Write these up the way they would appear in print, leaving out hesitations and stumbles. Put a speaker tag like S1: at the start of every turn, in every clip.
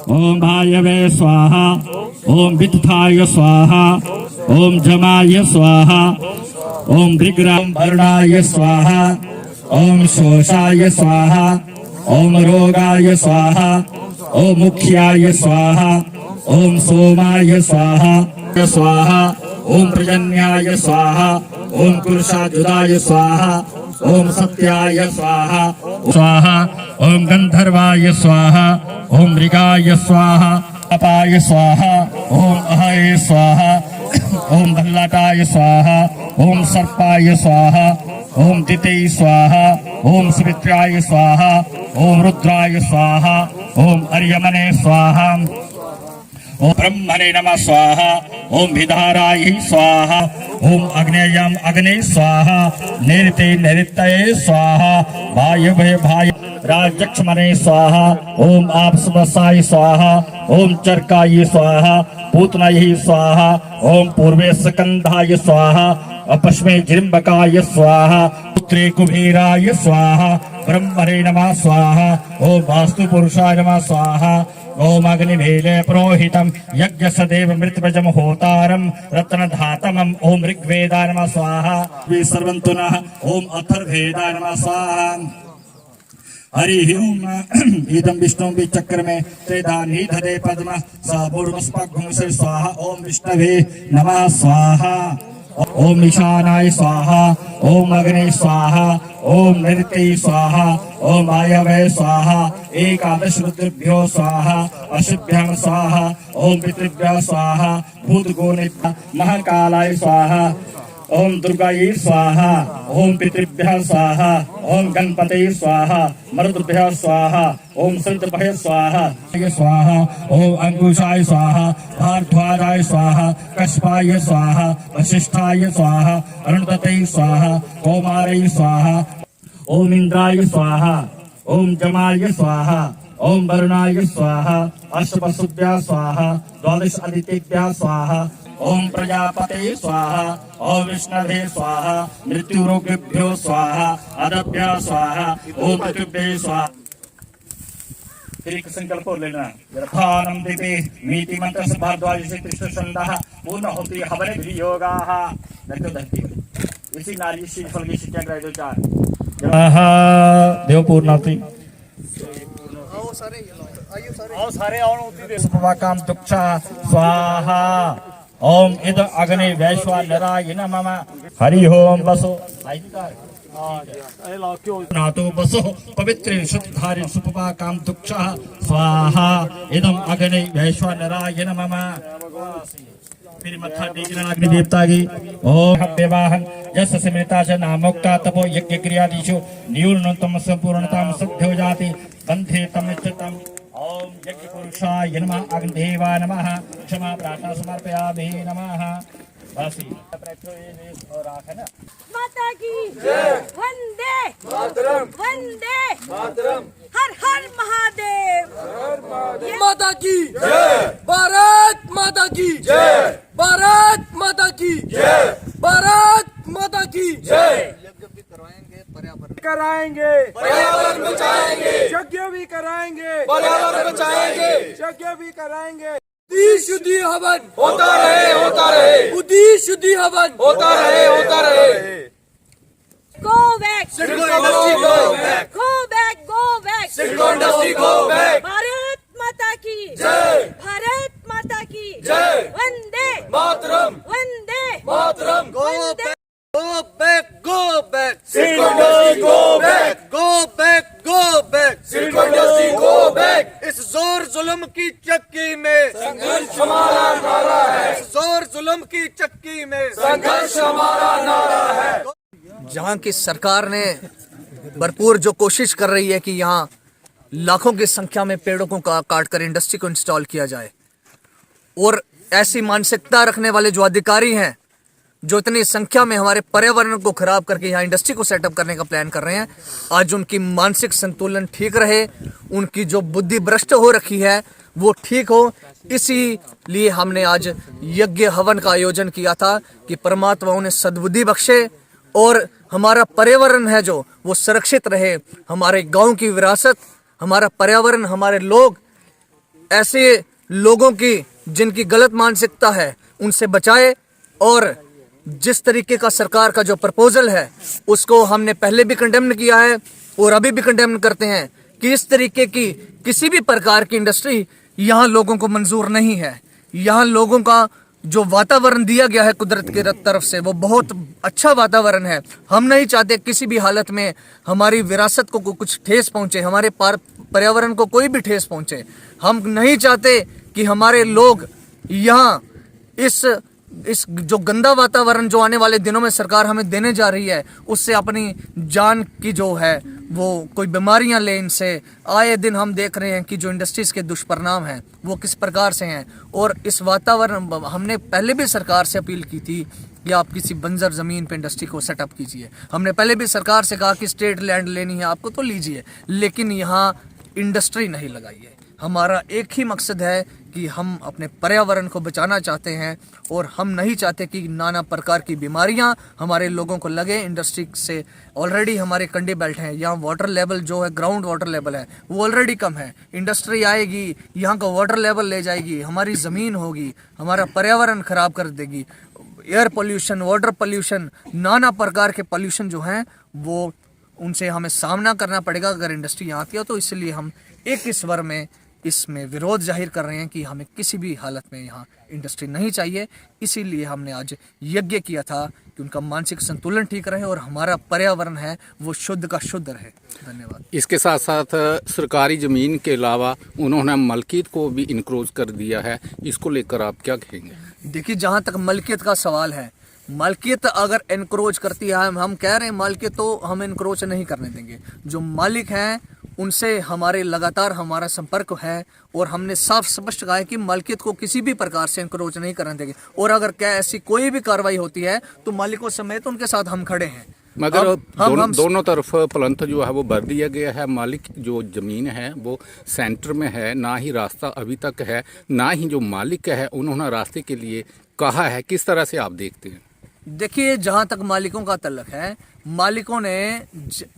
S1: ओम भायवे स्वाहा, ओम वित्थाय स्वाहा, ओम जमाय स्वाहा, ओम भृग्राम भरणाय स्वाहा, ओम शोषाय स्वाहा, ओम रोगाय स्वाहा, ओम मुख्याय स्वाहा, ओम सोमाय स्वाहा स्वाहा, ओम प्रजन्याय स्वाहा, ओम कुलशाजुदाय स्वाहा, ओम सत्याय स्वाहा स्वाहा, ओम गंधर्वाय स्वाहा, ओम मृगाय स्वाहा, अपाय स्वाहा, ओम अहय स्वाहा, ओम भल्लाटाय स्वाहा, ओम सर्पाय स्वाहा, ओम दिते स्वाहा, ओम सुमित्राय स्वाहा, ओम रुद्राय स्वाहा, ओम अर्यमने स्वाहा, ओम ब्रह्मणे नमः स्वाहा, ओम विधाराय स्वाहा, ओम अग्नेयम अग्ने स्वाहा, नैऋते नैऋतये स्वाहा, वायवे भाय राजक्षमणे स्वाहा, ओम आपस्वसाय स्वाहा, ओम चर्काय स्वाहा, पूतनाय स्वाहा, ओम पूर्वे स्कंधाय स्वाहा, पश्चिमे जृंबकाय स्वाहा, उत्तरे कुबेराय स्वाहा, ब्रह्मणे नमः स्वाहा, ओम वास्तु पुरुषाय नमः स्वाहा, ओम अग्निभेले पुरोहितम यज्ञ सदेव मृतभजम होतारम रत्नधातमम ओम ऋग्वेदाय नमः स्वाहा सर्वन्तु नः ओम अथर्ववेदाय नमः स्वाहा। हरि ओम इदं विष्णु विचक्रमे त्रिधानिधरे पद्म स पूर्वस्पघुंसे स्वाहा, ओम विष्णवे नमः स्वाहा, ओम ईशानाय स्वाहा, ओम अग्ने स्वाहा, ओम नृत्ये स्वाहा, ओम वायवे स्वाहा, एकादश रुद्रभ्यो स्वाहा, अशुभ्यं स्वाहा, ओम पितृभ्यो स्वाहा, भूतगोनिभ्यः महाकालाय स्वाहा, ओम दुर्गायै स्वाहा, ओम पितृभ्यः स्वाहा, ओम गणपतये स्वाहा, मरुद्भ्यः स्वाहा, ओम सिद्धभ्यः स्वाहा स्वाहा, ओम अंकुशाय स्वाहा, भारद्वाजाय स्वाहा, कश्यपाय स्वाहा, वशिष्ठाय स्वाहा, अरुणदत्तये स्वाहा, कौमारये स्वाहा, ओम इंद्राय स्वाहा, ओम जमाय स्वाहा, ओम वरुणाय स्वाहा, अष्टवसुभ्यः स्वाहा, द्वादश आदित्येभ्यः स्वाहा, ओम प्रजापते स्वाहा, ओम विष्णवे स्वाहा, मृत्युरोगेभ्यो स्वाहा, अदभ्य स्वाहा, ओम पितृभ्ये स्वाहा। फिर एक संकल्प और लेना, यथानम दिवे मीति मंत्र से भारद्वाज से कृष्ण संदाह पूर्ण होती हवने भी योगाः। देखो धरती इसी नारी शील फल की शिक्षा ग्रह दो चार आहा देव पूर्णाति आओ सारे आओ होती सुपवा काम दुक्षा स्वाहा, ओम इद अग्नि वैश्वानराय नमः। हरि ओम बसो नातो बसो पवित्र शुद्धारि सुपवा काम दुक्षा स्वाहा, इदम अग्नि वैश्वानराय नमः। फिर मत्था टेकना अग्नि देवता की ओम विवाहन जस स्मृता च नामोक्ता तपो यज्ञ क्रियादिषु न्यूनतम संपूर्णताम सिद्धो जाति बंधे तमिच्छतम। ओम यज्ञ पुरुषाय नमः, अग्निदेवाय नमः, क्षमा प्रार्थना समर्पयामि नमः। बस और आखना
S2: माता की जय, वंदे मातरम, वंदे मातरम, हर हर महादेव, हर महादेव।
S3: माता की जय, भारत माता की जय, भारत माता की जय, भारत माता की जय। यज्ञ भी करवाएंगे, पर्यावरण
S4: कराएंगे,
S3: पर्यावरण बचाएंगे,
S4: यज्ञ भी कराएंगे,
S3: पर्यावरण बचाएंगे,
S4: यज्ञ भी कराएंगे।
S3: बुद्धि शुद्धि हवन होता रहे, होता रहे, बुद्धि शुद्धि हवन होता रहे, होता रहे।
S2: Go back,
S3: CIDCO industry go back,
S2: go back, go back,
S3: CIDCO industry go back.
S2: Bharat माता की
S3: जय,
S2: भारत माता की
S3: जय,
S2: वंदे
S3: मातरम,
S2: वंदे
S3: मातरम।
S2: गो
S3: Go back, go back, Silco Industry go back, go back, go back, Silco Industry go back। इस जोर जुल्म की चक्की में संघर्ष हमारा नारा है, इस जोर जुल्म की चक्की में संघर्ष हमारा नारा है। जहाँ की सरकार ने भरपूर जो कोशिश कर रही है कि यहाँ लाखों की संख्या में पेड़ों को काट कर इंडस्ट्री को इंस्टॉल किया जाए, और ऐसी मानसिकता रखने वाले जो अधिकारी हैं जो इतनी संख्या में हमारे पर्यावरण को खराब करके यहाँ इंडस्ट्री को सेटअप करने का प्लान कर रहे हैं, आज उनकी मानसिक संतुलन ठीक रहे, उनकी जो बुद्धि भ्रष्ट हो रखी है वो ठीक हो, इसीलिए हमने आज यज्ञ हवन का आयोजन किया था कि परमात्मा उन्हें सद्बुद्धि बख्शे और हमारा पर्यावरण है जो वो सुरक्षित रहे, हमारे गाँव की विरासत, हमारा पर्यावरण, हमारे लोग ऐसे लोगों की जिनकी गलत मानसिकता है उनसे बचाए। और जिस तरीके का सरकार का जो प्रपोजल है उसको हमने पहले भी कंडेम किया है और अभी भी कंडेम करते हैं कि इस तरीके की किसी भी प्रकार की इंडस्ट्री यहाँ लोगों को मंजूर नहीं है। यहाँ लोगों का जो वातावरण दिया गया है कुदरत की तरफ से वो बहुत अच्छा वातावरण है। हम नहीं चाहते किसी भी हालत में हमारी विरासत को कुछ ठेस पहुंचे, हमारे पर्यावरण को कोई भी ठेस पहुंचे। हम नहीं चाहते कि हमारे लोग यहाँ इस जो गंदा वातावरण जो आने वाले दिनों में सरकार हमें देने जा रही है उससे अपनी जान की जो है वो कोई बीमारियां ले इनसे। आए दिन हम देख रहे हैं कि जो इंडस्ट्रीज के दुष्परिणाम हैं वो किस प्रकार से हैं। और इस वातावरण हमने पहले भी सरकार से अपील की थी कि आप किसी बंजर ज़मीन पे इंडस्ट्री को सेटअप कीजिए। हमने पहले भी सरकार से कहा कि स्टेट लैंड लेनी है आपको तो लीजिए, लेकिन यहाँ इंडस्ट्री नहीं लगाइए। हमारा एक ही मकसद है कि हम अपने पर्यावरण को बचाना चाहते हैं और हम नहीं चाहते कि नाना प्रकार की बीमारियां हमारे लोगों को लगे। इंडस्ट्री से ऑलरेडी हमारे कंडी बेल्ट हैं, यहाँ वाटर लेवल जो है ग्राउंड वाटर लेवल है वो ऑलरेडी कम है। इंडस्ट्री आएगी यहाँ का वाटर लेवल ले जाएगी, हमारी ज़मीन होगी, हमारा पर्यावरण ख़राब कर देगी। एयर पोल्यूशन, वाटर पोल्यूशन, नाना प्रकार के पोल्यूशन जो हैं वो उनसे हमें सामना करना पड़ेगा अगर इंडस्ट्री यहाँ आती है। तो इसलिए हम एक इस स्वर में इसमें विरोध जाहिर कर रहे हैं कि हमें किसी भी हालत में यहाँ इंडस्ट्री नहीं चाहिए। इसीलिए हमने आज यज्ञ किया था कि उनका मानसिक संतुलन ठीक रहे और हमारा पर्यावरण है वो शुद्ध का शुद्ध रहे। धन्यवाद।
S5: इसके साथ साथ सरकारी ज़मीन के अलावा उन्होंने मलकियत को भी इनक्रोच कर दिया है, इसको लेकर आप क्या कहेंगे?
S3: देखिए, जहाँ तक मलकियत का सवाल है, मालिकियत अगर इनक्रोच करती है, हम कह रहे हैं मालिकियत तो हम इनक्रोच नहीं करने देंगे। जो मालिक हैं उनसे हमारे लगातार हमारा संपर्क है और हमने साफ स्पष्ट कहा है कि मालिकियत को किसी भी प्रकार से इनक्रोच नहीं करने देंगे। और अगर क्या ऐसी कोई भी कार्रवाई होती है तो मालिकों समेत उनके साथ हम खड़े हैं।
S5: मगर दोनों तरफ प्लंथ जो है वो भर दिया गया है। मालिक जो ज़मीन है वो सेंटर में है, ना ही रास्ता अभी तक है, ना ही जो मालिक है उन्होंने रास्ते के लिए कहा है। किस तरह से आप देखते हैं?
S3: देखिए, जहाँ तक मालिकों का तल्लक है, मालिकों ने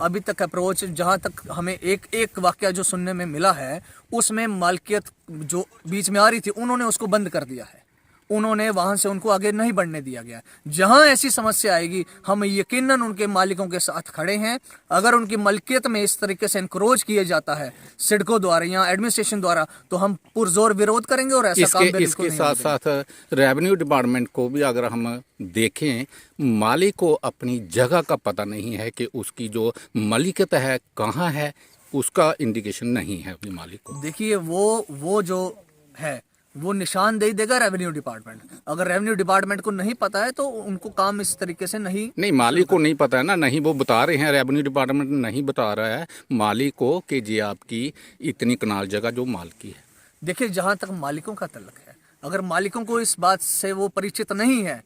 S3: अभी तक अप्रोच, जहाँ तक हमें एक वाकया जो सुनने में मिला है उसमें मालिकियत जो बीच में आ रही थी उन्होंने उसको बंद कर दिया है। उन्होंने वहां से उनको आगे नहीं बढ़ने दिया गया। जहां ऐसी समस्या आएगी हम यकीनन उनके मालिकों के साथ खड़े हैं। अगर उनकी मलकियत में इस तरीके से इनक्रोच किया जाता है सिडको द्वारा या एडमिनिस्ट्रेशन द्वारा तो हम पुरजोर विरोध करेंगे और ऐसा काम बिल्कुल
S5: इसके साथ साथ रेवेन्यू डिपार्टमेंट को भी अगर हम देखें, मालिक को अपनी जगह का पता नहीं है कि उसकी जो मलिकत है कहाँ है, उसका इंडिकेशन नहीं है अपने मालिक को।
S3: देखिए, वो जो है वो निशानदेही देगा रेवेन्यू डिपार्टमेंट। अगर रेवेन्यू डिपार्टमेंट को नहीं पता है तो उनको काम इस तरीके से नहीं
S5: मालिक को नहीं पता है ना, नहीं वो बता रहे हैं, रेवेन्यू डिपार्टमेंट नहीं बता रहा है मालिक को कि जी आपकी इतनी कनाल जगह जो मालिकी है।
S3: देखिए, जहां तक मालिकों का तल्लक है, अगर मालिकों को इस बात से वो परिचित नहीं है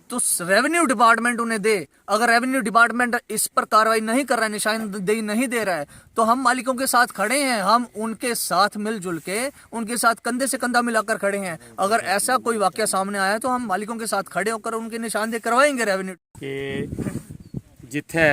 S3: तो रेवेन्यू डिपार्टमेंट उन्हें दे। अगर रेवेन्यू डिपार्टमेंट इस पर कार्रवाई नहीं कर रहा है, निशानदेही नहीं दे रहा है, तो हम मालिकों के साथ खड़े हैं। हम उनके साथ मिलजुल के उनके साथ कंधे से कंधा मिलाकर खड़े हैं। अगर ऐसा कोई वाकया सामने आया तो हम मालिकों के साथ खड़े होकर उनकी निशानदेही करवाएंगे रेवेन्यू।
S6: कि जिथे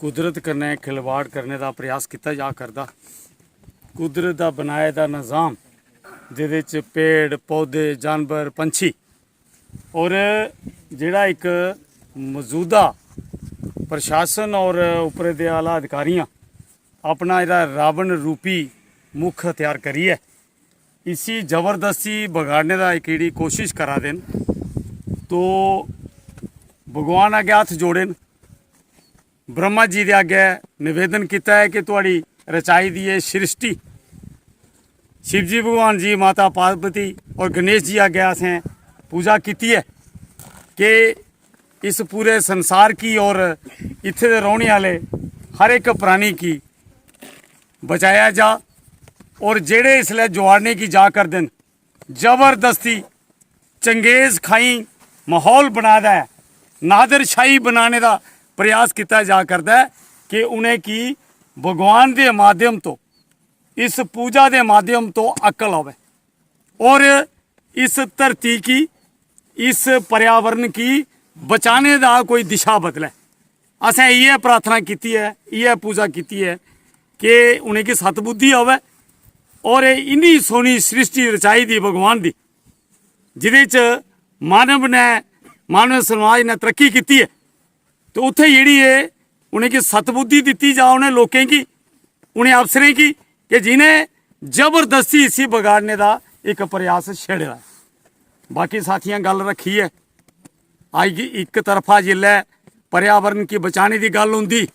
S6: कुदरत कन्नै खिलवाड़ करने का प्रयास किया जा करदा, कुदरत का बनाए दा निज़ाम जिहदे च पेड़ पौधे जानवर पंछी और जिहड़ा एक मौजूदा प्रशासन और उपरे दे आला अधिकारियां अपना इहदा रावण रूपी मुख हथियार करिए इसी ज़बरदस्ती बगाड़ने का एक इहड़ी कोशिश करा देन, तो भगवान अगे हथ जोड़े ब्रह्मा जी के अगे निवेदन किया है कि तुहाड़ी रचाई दी ये सृष्टि, शिव जी भगवान जी, माता पार्वती और गणेश जी अगे असें पूजा की है कि इस पूरे संसार की और इत्थे दे रौहने वाले हर एक प्राणी की बचाया जा। और जेड़े इसलिए जुआड़ने की जा कर देन जबरदस्ती चंगेज़ खाई माहौल बना दा है, नादरशाही बनाने का प्रयास किया जा करता है कि उन्हें की भगवान के माध्यम तो इस पूजा के माध्यम तो अकल आवे और इस धरती की, इस पर्यावरण की बचाने का कोई दिशा बदले। असें ये प्रार्थना की है, ये पूजा की है कि उन्हें की सतबुद्धि आवे और इन्नी सोहनी सृष्टि रचाई दी भगवान दी, जिहदे च मानव समाज ने तरक्की की है। तो उत्थे जिहड़ी है उन्हें सतबुद्धि दी जा उन्हें लोगों की, उन्हें अफसरें की, कि जिन्हें जबरदस्ती इसी बिगाड़ने का एक प्रयास छेड़ा है। बाकी साथियां गल रखी है, अज एक तरफा जिल्लै पर्यावरण की बचाने की गल होंदी,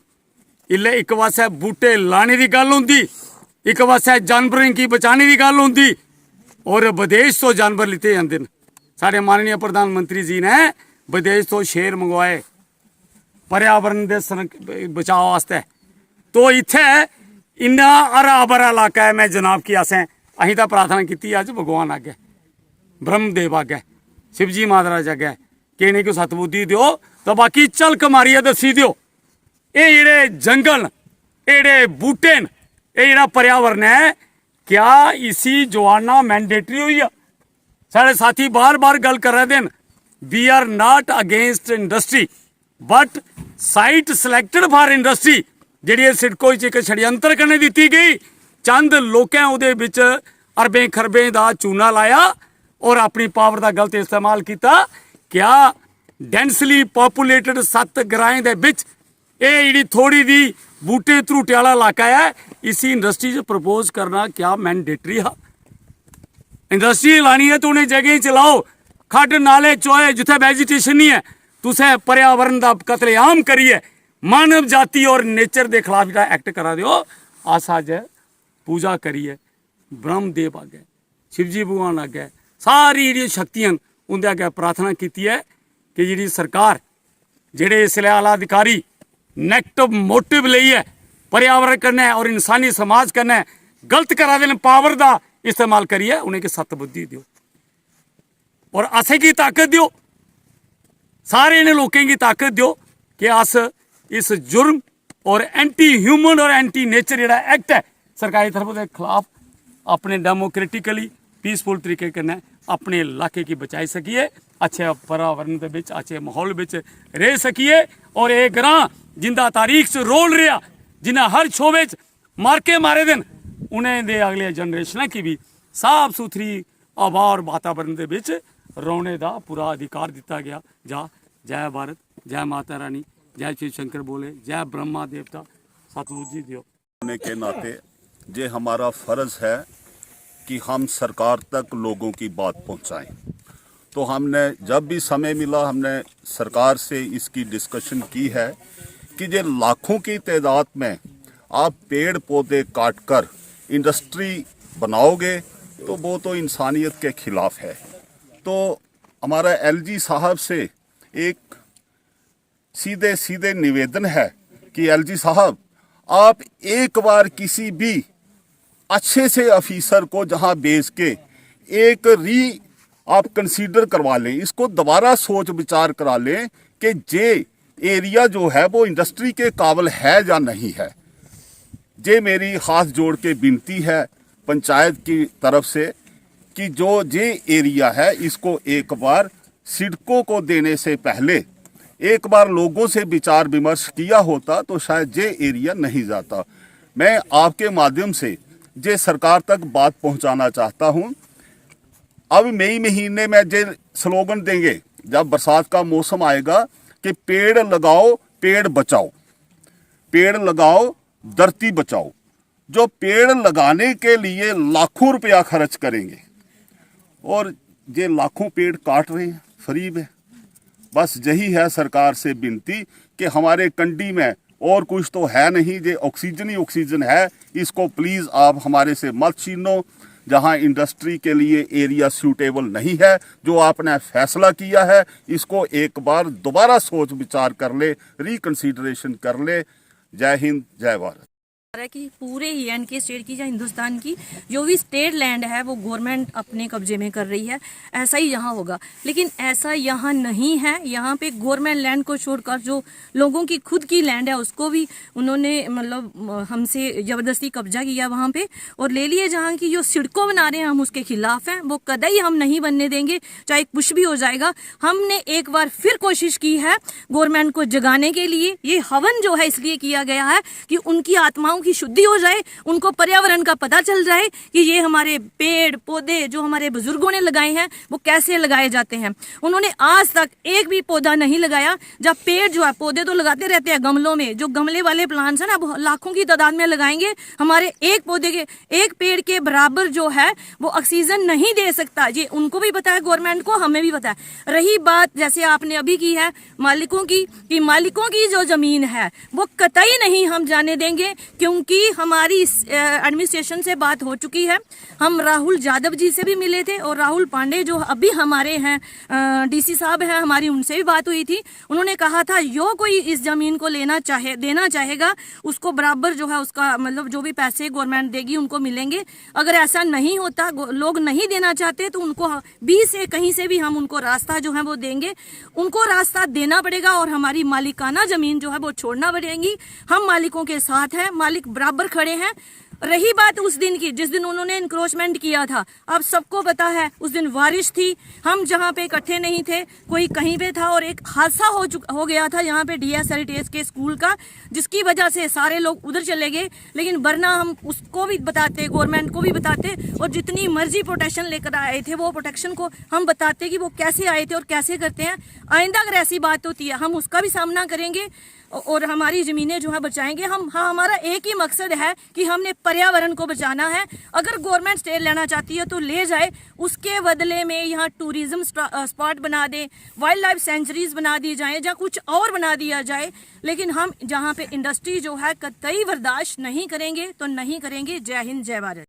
S6: इल्ले एक पास्सै बूटे लाने की गल होंदी, एक पास्सै जानवरें की बचाने की गल होंदी, और विदेश तो जानवर लिते जाते हैं। साढ़े माननीय प्रधानमंत्री जी ने विदेश तो शेर मंगवाए पर्यावरण के बचाव वास्ते। तो इत्थे इन्ना हरा भरा इलाका है। मैं जनाब की असीं तो प्रार्थना की अज भगवान अगे, ब्रह्मदेव अगे, शिवजी महाराज अगे कि इन्हें को सतबुद्धि दो, तो बाकी झलक मारिए दसी दो। ये जेड़े जंगल, ये जेड़े बूटे न, ये जेड़ा पर्यावरण है, क्या इसी जवाना मैंडेटरी हुई है? साढ़े साथी बार बार गल कर रहे हैं, we are not against industry but site selected for industry. जी सिडको एक षड्यंत्र करने दी गई, चंद लोगों उहदे विच अरबें खरबें का चूना लाया और अपनी पावर का गलत इस्तेमाल किया। क्या डेंसली पॉपूलेटेड 7 ग्राएं दे विच ये जिहड़ी थोड़ी दी बूटे धरूटे वाला इलाका है, इसी इंडस्ट्री च प्रपोज करना क्या मैंडेटरी है? इंडस्ट्री लानी है तो उन्हें जगह चलाओ, खड्ड नाले चोए जिथे वेजिटेशन नहीं है, तुसें पर्यावरण का कतलेआम करिए, मानव जाति और नेचर के खिलाफ जो एक्ट करा दो। अस अज पूजा करिए ब्रह्मदेव अगे, शिवजी भगवान अगे, सारी जी शक्तियां उनके अगे प्रार्थना की है कि जी सरकार जेडे इसलिए आला अधिकारी नैगेटिव मोटिव लइए पर्यावरण करना और इंसानी समाज करना गलत करा देन, पावर का इस्तेमाल करिए, उन्हें सतबुद्धि दो और असें की ताकत दो, सारे इन्हें लोगों की ताकत दो कि अस इस जुर्म और एंटी ह्यूमन और एंटी नेचर जो एक्ट है सरकारी तरफ के खिलाफ अपने डेमोक्रेटिकली पीसफुल तरीके कन्नै अपने इलाके की बचाई सकिए, अच्छे पर्यावरण के विच अच्छे माहौल विच रह सकिए। और ये ग्रां जिंदा तारीख से रोल रहा, जिन्हें हर शोबे मार्के मारे दिन, उन्हें दे अगले जनरेशन की भी साफ सुथरी हवा और वातावरण के विच रोने का पूरा अधिकार दिता गया। जय भारत, जय माता रानी, जय शिव शंकर बोले, जय ब्रह्मा देवता, सतबुद्धि दियो।
S7: होने के नाते ये हमारा फ़र्ज़ है कि हम सरकार तक लोगों की बात पहुंचाएं। तो हमने जब भी समय मिला हमने सरकार से इसकी डिस्कशन की है कि ये लाखों की तादाद में आप पेड़ पौधे काटकर इंडस्ट्री बनाओगे तो वो तो इंसानियत के ख़िलाफ़ है। तो हमारा एलजी साहब से एक सीधे सीधे निवेदन है कि एलजी साहब आप एक बार किसी भी अच्छे से ऑफिसर को जहां भेज के एक आप कंसीडर करवा लें, इसको दोबारा सोच विचार करा लें कि जे एरिया जो है वो इंडस्ट्री के काबिल है या नहीं है। ये मेरी हाथ जोड़ के विनती है पंचायत की तरफ से कि जो ये एरिया है इसको एक बार सिडको को देने से पहले एक बार लोगों से विचार विमर्श किया होता तो शायद ये एरिया नहीं जाता। मैं आपके माध्यम से ये सरकार तक बात पहुंचाना चाहता हूं। अब मई महीने में ये स्लोगन देंगे जब बरसात का मौसम आएगा कि पेड़ लगाओ पेड़ बचाओ, पेड़ लगाओ धरती बचाओ। जो पेड़ लगाने के लिए लाखों रुपया खर्च करेंगे और ये लाखों पेड़ काट रहे हैं फ्री में। बस यही है सरकार से विनती कि हमारे कंडी में और कुछ तो है नहीं, ये ऑक्सीजन ही ऑक्सीजन है, इसको प्लीज़ आप हमारे से मत छीनो। जहां इंडस्ट्री के लिए एरिया सूटेबल नहीं है, जो आपने फैसला किया है इसको एक बार दोबारा सोच विचार कर ले, रिकंसीडरेशन कर ले। जय हिंद, जय भारत।
S2: कि पूरे ही एंड के स्टेट की या हिंदुस्तान की जो भी स्टेट लैंड है वो गवर्नमेंट अपने कब्जे में कर रही है, ऐसा ही यहाँ होगा। लेकिन ऐसा यहाँ नहीं है। यहाँ पे गवर्नमेंट लैंड को छोड़कर जो लोगों की खुद की लैंड है उसको भी उन्होंने मतलब हमसे ज़बरदस्ती कब्जा किया वहाँ पे और ले लिए। जहाँ की जो सिडको बना रहे हैं हम उसके खिलाफ हैं, वो कतई हम नहीं बनने देंगे, चाहे कुछ भी हो जाएगा। हमने एक बार फिर कोशिश की है गवर्नमेंट को जगाने के लिए। ये हवन जो है इसलिए किया गया है कि उनकी आत्माओं की शुद्धि हो जाए, उनको पर्यावरण का पता चल जाए कि ये हमारे पेड़ पौधे जो हमारे बुजुर्गों ने लगाए हैं वो कैसे लगाए जाते हैं। उन्होंने आज तक एक भी पौधा नहीं लगाया। जब पेड़ जो है, पौधे तो लगाते रहते हैं गमलों में, जो गमले वाले प्लांट्स हैं ना वो लाखों की तादाद में लगाएंगे, हमारे एक पेड़ के बराबर जो है वो ऑक्सीजन नहीं दे सकता। ये उनको भी पता है, गवर्नमेंट को, हमें भी पता है। रही बात जैसे आपने अभी की है मालिकों की, कि मालिकों की जो जमीन है वो कतई नहीं हम जाने देंगे, क्योंकि हमारी एडमिनिस्ट्रेशन से बात हो चुकी है। हम राहुल यादव जी से भी मिले थे और राहुल पांडे जो अभी हमारे हैं डीसी साहब हैं, हमारी उनसे भी बात हुई थी। उन्होंने कहा था जो कोई इस जमीन को देना चाहेगा उसको बराबर जो है उसका मतलब जो भी पैसे गवर्नमेंट देगी उनको मिलेंगे। अगर ऐसा नहीं होता, लोग नहीं देना चाहते, तो उनको 20 से कहीं से भी हम उनको रास्ता जो है वो देंगे। उनको रास्ता देना पड़ेगा और हमारी मालिकाना जमीन जो है वो छोड़ना पड़ेगी। हम मालिकों के साथ हैं, मालिक बराबर खड़े हैं। रही बात उस दिन की जिस दिन उन्होंने इंक्रोचमेंट किया था, अब सबको पता है उस दिन बारिश थी, हम जहाँ पे इकट्ठे नहीं थे, कोई कहीं पे था और एक हादसा हो गया था यहाँ पे डीएस हेरिटेज के स्कूल का, जिसकी वजह से सारे लोग उधर चले गए। लेकिन वरना हम उसको भी बताते, गवर्नमेंट को भी बताते और जितनी मर्जी प्रोटेक्शन लेकर आए थे वो प्रोटेक्शन को हम बताते कि वो कैसे आए थे और कैसे करते हैं। आइंदा अगर ऐसी बात होती है हम उसका भी सामना करेंगे और हमारी ज़मीनें जो है बचाएंगे हम। हाँ, हमारा एक ही मकसद है कि हमने पर्यावरण को बचाना है। अगर गवर्नमेंट स्टे लेना चाहती है तो ले जाए, उसके बदले में यहाँ टूरिज्म स्पॉट बना दे, वाइल्ड लाइफ सेंचुरीज बना दी जाए या कुछ और बना दिया जाए। लेकिन हम जहाँ पे इंडस्ट्री जो है कतई बर्दाश्त नहीं करेंगे तो नहीं करेंगे। जय हिंद, जय भारत।